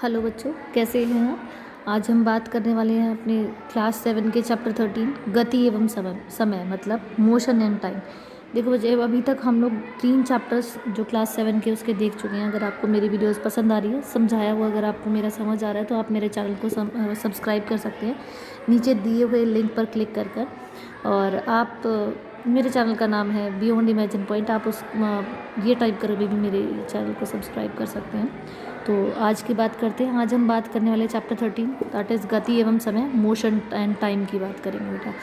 Hello बच्चों, कैसे हैं आप। आज हम बात करने वाले हैं अपने क्लास 7 के चैप्टर 13 गति एवं समय समय मतलब मोशन एंड टाइम। देखो बच्चे, अभी तक हम लोग 3 चैप्टर्स जो क्लास 7 के उसके देख चुके हैं। अगर आपको मेरी वीडियोस पसंद आ रही है, समझाया हुआ अगर आपको मेरा समझ आ रहा है तो आप मेरे चैनल को सब्सक्राइब कर सकते हैं नीचे दिए हुए लिंक पर क्लिक कर और आप मेरे चैनल का नाम है बियॉन्ड इमेजिन पॉइंट। आप उस ये टाइप कर भी मेरे चैनल को सब्सक्राइब कर सकते हैं। तो आज की बात करते हैं। आज हम बात करने वाले चैप्टर 13 दैट इज़ गति एवं समय मोशन एंड टाइम की बात करेंगे बेटा।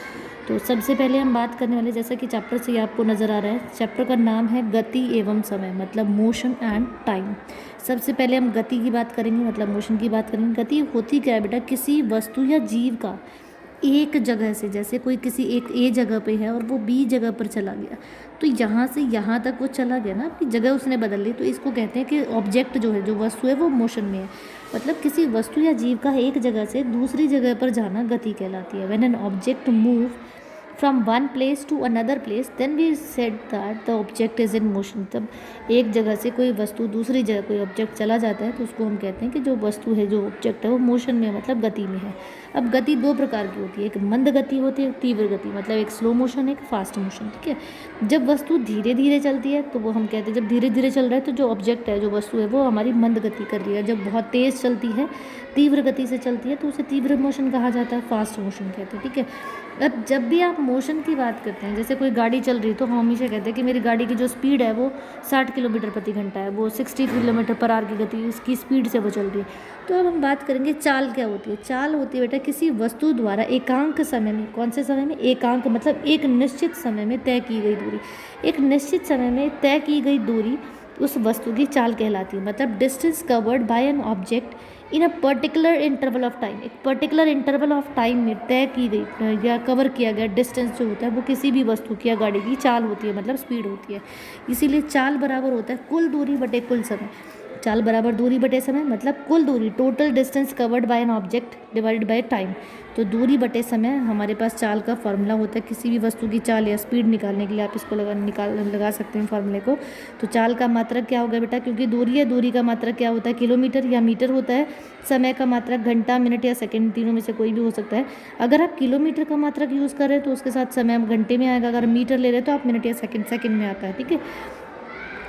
तो सबसे पहले हम बात करने वाले, जैसा कि चैप्टर से ही आपको नज़र आ रहा है, चैप्टर का नाम है गति एवं समय मतलब मोशन एंड टाइम। सबसे पहले हम गति की बात करेंगे मतलब मोशन की बात करेंगे। गति होती क्या है बेटा, किसी वस्तु या जीव का एक जगह से, जैसे कोई किसी एक ए जगह पे है और वो बी जगह पर चला गया, तो यहाँ से यहाँ तक वो चला गया ना, अपनी जगह उसने बदल ली, तो इसको कहते हैं कि ऑब्जेक्ट जो है, जो वस्तु है वो मोशन में है। मतलब किसी वस्तु या जीव का एक जगह से दूसरी जगह पर जाना गति कहलाती है। When an object move from one place to another place then we said that the object is in motion. तब एक जगह से कोई वस्तु दूसरी जगह कोई ऑब्जेक्ट चला जाता है तो उसको हम कहते हैं कि जो वस्तु है, जो ऑब्जेक्ट है वो मोशन में मतलब गति में है। अब गति दो प्रकार की होती है, एक मंद गति होती है, एक तीव्र गति, मतलब एक स्लो मोशन एक फास्ट मोशन। ठीक है, जब वस्तु धीरे धीरे चलती है तो वो हम कहते हैं, जब धीरे धीरे चल रहा है तो जो ऑब्जेक्ट है, जो वस्तु है वो हमारी मंद गति कर रही है। जब बहुत तेज़ चलती है, तीव्र गति से चलती है तो उसे तीव्र मोशन कहा जाता है, फास्ट मोशन कहते हैं। ठीक है, अब जब भी आप मोशन की बात करते हैं, जैसे कोई गाड़ी चल रही तो हम हमेशा कहते हैं कि मेरी गाड़ी की जो स्पीड है वो 60 किलोमीटर प्रति घंटा है, वो 60 किलोमीटर पर आवर की गति इसकी स्पीड से वो चल रही है। तो अब हम बात करेंगे चाल क्या होती है। चाल होती है बेटा किसी वस्तु द्वारा एकांक समय में, कौन से समय में, एकांक मतलब एक निश्चित समय में तय की गई दूरी। एक निश्चित समय में तय की गई दूरी उस वस्तु की चाल कहलाती है। मतलब distance covered by an object in a particular interval of time, एक पर्टिकुलर इंटरवल ऑफ टाइम में तय की गई या कवर किया गया डिस्टेंस जो होता है वो किसी भी वस्तु की या गाड़ी की चाल होती है, मतलब स्पीड होती है। इसीलिए चाल बराबर होता है कुल दूरी बटे कुल समय। चाल बराबर दूरी बटे समय मतलब कुल दूरी, total distance covered by an object divided by time. तो दूरी बटे समय हमारे पास चाल का फॉर्मूला होता है। किसी भी वस्तु की चाल या स्पीड निकालने के लिए आप इसको लगा सकते हैं फॉर्मूले को। तो चाल का मात्रक क्या होगा बेटा, क्योंकि दूरी है, दूरी का मात्रक क्या होता है, किलोमीटर या मीटर होता है। समय का मात्रक घंटा, मिनट या सेकंड, तीनों में से कोई भी हो सकता है। अगर आप किलोमीटर का मात्रक यूज़ कर रहे हैं तो उसके साथ समय घंटे में आएगा, अगर मीटर ले रहे हैं तो आप मिनट या सेकंड में आता है। ठीक है,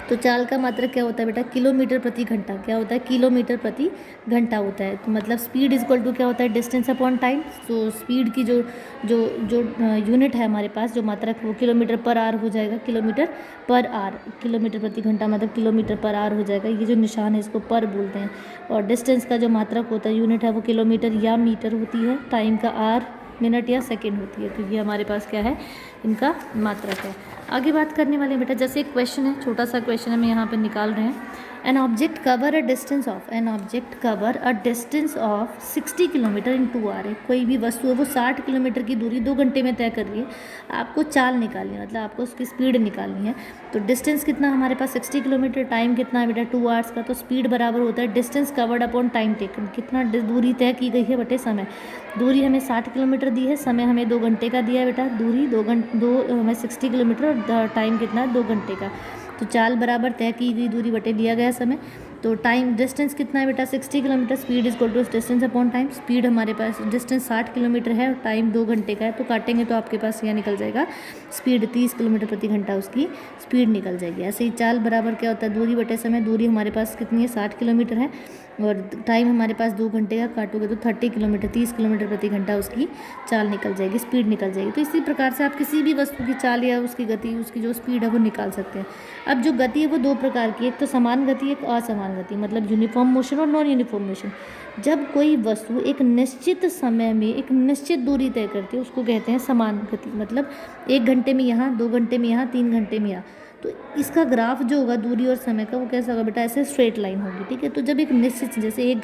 तो चाल का मात्रक क्या होता है बेटा, किलोमीटर प्रति घंटा। क्या होता है, किलोमीटर प्रति घंटा होता है। तो मतलब स्पीड इज इक्वल टू क्या होता है, डिस्टेंस अपॉन टाइम। तो स्पीड की जो जो जो यूनिट है हमारे पास, जो मात्रक, वो किलोमीटर पर आवर हो जाएगा। किलोमीटर पर आवर, किलोमीटर प्रति घंटा मतलब किलोमीटर पर आवर हो जाएगा। ये जो निशान है इसको पर बोलते हैं। और डिस्टेंस का जो मात्रक होता है, यूनिट है, वो किलोमीटर या मीटर होती है। टाइम का आवर, मिनट या सेकेंड होती है। तो ये हमारे पास क्या है, इनका मात्रक है। आगे बात करने वाले हैं बेटा, जैसे एक क्वेश्चन है, छोटा सा क्वेश्चन हम यहाँ पे निकाल रहे हैं। An object cover a distance of 60 kilometre in 2 hour. कोई भी वस्तु है वो 60 किलोमीटर की दूरी 2 घंटे में तय कर रही है। आपको चाल निकालनी है, मतलब आपको उसकी स्पीड निकालनी है। तो डिस्टेंस कितना हमारे पास 60 किलोमीटर, टाइम कितना है बेटा 2 आवर्स का। तो स्पीड बराबर होता है distance covered upon time taken, कितना दूरी तय की गई है बटे समय। दूरी हमें 60 किलोमीटर दी है, समय हमें 2 घंटे का दिया है बेटा। दूरी हमें 60 किलोमीटर और टाइम कितना है 2 घंटे का। तो चाल बराबर तय की गई दूरी बटे लिया गया समय। तो टाइम, डिस्टेंस कितना है बेटा 60 kilometre, speed is equal to distance upon time. Speed हमारे पास, डिस्टेंस 60 किलोमीटर है और टाइम 2 घंटे का है, तो काटेंगे तो आपके पास यह निकल जाएगा स्पीड 30 किलोमीटर प्रति घंटा उसकी स्पीड निकल जाएगी। ऐसे ही चाल बराबर क्या होता है, दूरी बटे समय। दूरी हमारे पास कितनी है, 60 किलोमीटर है और टाइम हमारे पास 2 घंटे का, काटोगे तो 30 किलोमीटर, 30 किलोमीटर प्रति घंटा उसकी चाल निकल जाएगी, स्पीड निकल जाएगी। तो इसी प्रकार से आप किसी भी वस्तु की चाल या उसकी गति, उसकी जो स्पीड है वो निकाल सकते हैं। अब जो गति है वो 2 प्रकार की, एक तो समान गति, एक असमान गति, मतलब यूनिफॉर्म मोशन और नॉन यूनिफॉर्म मोशन। जब कोई वस्तु एक निश्चित समय में एक निश्चित दूरी तय करती है उसको कहते हैं समान गति। मतलब 1 घंटे में यहाँ, 2 घंटे में यहाँ, 3 घंटे में यहाँ। तो इसका ग्राफ जो होगा दूरी और समय का, वो कैसा होगा बेटा, ऐसे स्ट्रेट लाइन होगी। ठीक है, तो जब एक निश्चित, जैसे 1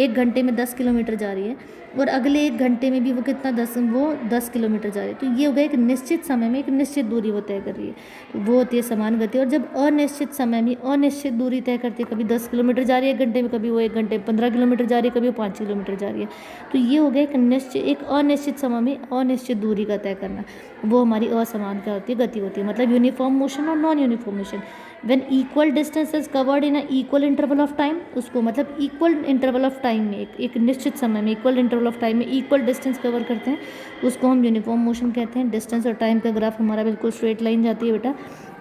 घंटे में 10 किलोमीटर जा रही है और अगले 1 घंटे में भी वो कितना, 10 किलोमीटर जा रही है, तो ये होगा एक निश्चित समय में एक निश्चित दूरी वो तय कर रही है, तो वो होती है समान गति। और जब अनिश्चित समय में अनिश्चित दूरी तय करती है, कभी 10 किलोमीटर जा रही है 1 घंटे में, कभी वो 1 घंटे 15 किलोमीटर जा रही है, कभी वो 5 किलोमीटर जा रही है, तो ये हो गया एक अनिश्चित समय में अनिश्चित दूरी का तय करना। वो हमारी असमान क्या होती है, गति होती है। मतलब यूनिफॉर्म मोशन और non uniform motion. When equal distance is covered in a equal interval of time, उसको मतलब इक्वल इंटरवल ऑफ टाइम में एक निश्चित समय में इक्वल इंटरवल ऑफ टाइम में इक्वल डिस्टेंस कवर करते हैं, उसको हम यूनिफॉर्म मोशन कहते हैं। डिस्टेंस और टाइम का ग्राफ हमारा बिल्कुल स्ट्रेट लाइन जाती है बेटा।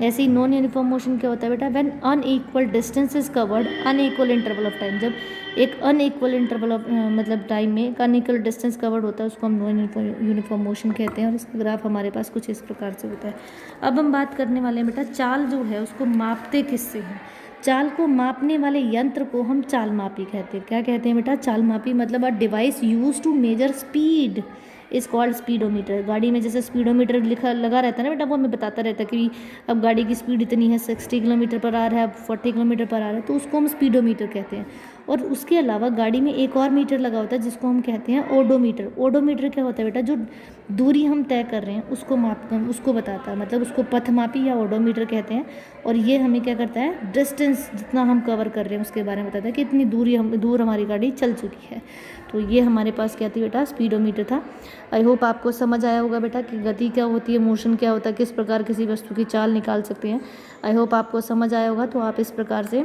ऐसे ही नॉन यूनिफॉर्म मोशन क्या होता है बेटा, when unequal distance is covered unequal interval of time, जब एक अनइक्वल इंटरवल ऑफ मतलब टाइम में एक अनइक्वल डिस्टेंस कवर्ड होता है उसको हम नॉन यूनिफॉर्म मोशन कहते हैं। और इसका ग्राफ हमारे पास कुछ इस प्रकार से होता है। अब हम बात करने वाले हैं बेटा चाल जो है उसको मापते किससे हैं। चाल को मापने वाले यंत्र को हम चाल मापी कहते हैं। क्या कहते हैं बेटा, चाल मापी मतलब a device use to measure speed is called speedometer. गाड़ी में जैसे स्पीडोमीटर लिखा लगा रहता है ना बेटा, वो हमें बताता रहता है कि अब गाड़ी की स्पीड इतनी है, 60 किलोमीटर पर आ रहा है, अब 40 किलोमीटर पर आ रहा है, तो उसको हम स्पीडोमीटर कहते हैं। और उसके अलावा गाड़ी में एक और मीटर लगा होता है जिसको हम कहते हैं ओडोमीटर। ओडोमीटर क्या होता है बेटा, जो दूरी हम तय कर रहे हैं उसको उसको बताता है, मतलब उसको पथमापी या ओडोमीटर कहते हैं। और ये हमें क्या करता है, डिस्टेंस जितना हम कवर कर रहे हैं उसके बारे में बताता है कि इतनी दूर हमारी गाड़ी चल चुकी है। तो ये हमारे पास क्या थी बेटा, स्पीडोमीटर था। आई होप आपको समझ आया होगा बेटा कि गति क्या होती है, मोशन क्या होता है, किस प्रकार किसी वस्तु की चाल निकाल सकते हैं। आई होप आपको समझ आया होगा। तो आप इस प्रकार से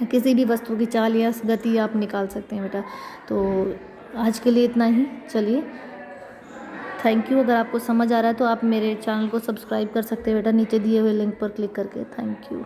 किसी भी वस्तु की चाल या गति आप निकाल सकते हैं बेटा। तो आज के लिए इतना ही, चलिए थैंक यू। अगर आपको समझ आ रहा है तो आप मेरे चैनल को सब्सक्राइब कर सकते हैं बेटा, नीचे दिए हुए लिंक पर क्लिक करके। Thank you.